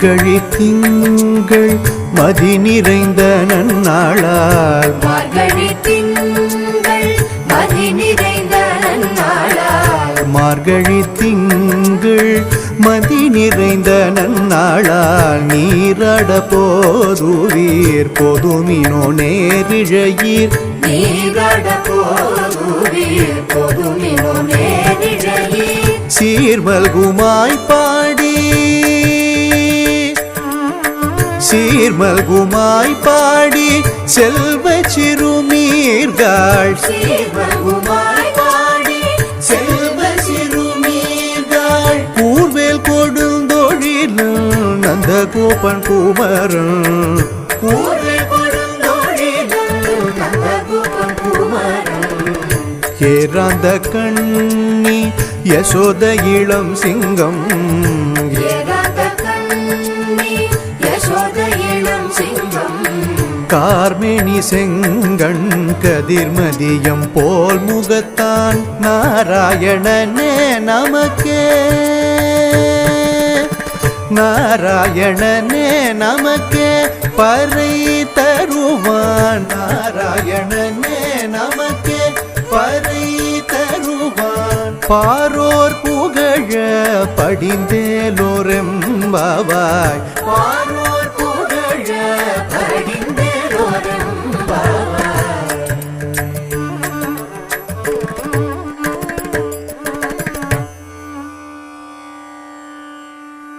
மார்கழி திங்கள் மதி நிறைந்த நன்னாளால் மார்கழி திங்கள் மதி நிறைந்த நன்னாளால் மார்கழி திங்கள் மதி நிறைந்த நன்னாளால் நீராட போதுவீர் பொதுமினோ நேரிழையீர் நீராட போதுவீர் பொதுமினோ நேரிழையீர் சீர்மல்குமாய் பாடி சீர்மல்குமாய் பாடி செல்வ சிறுமீர்கள் சீர்மல்குமாய் பாடி செல்வ சிறுமீர்கள் கூர்வேல் கொடுந்தொழிலும் நந்தகோபன் குமரன் கூர்வேல் கொடுந்தொழிலும் நந்தகோபன் குமரன் ஏராந்த கண்ணி யசோத இளம் சிங்கம் கார்மேனி செங்கண் கதிர்மதியம் போல் முகத்தான் நாராயணனே நமக்கே நாராயணனே நமக்கே பறை தருவான் நாராயணனே நமக்கே பறை தருவான் பாரோர் புகழ படிந்தேலோரெம்பாவாய் பாரோ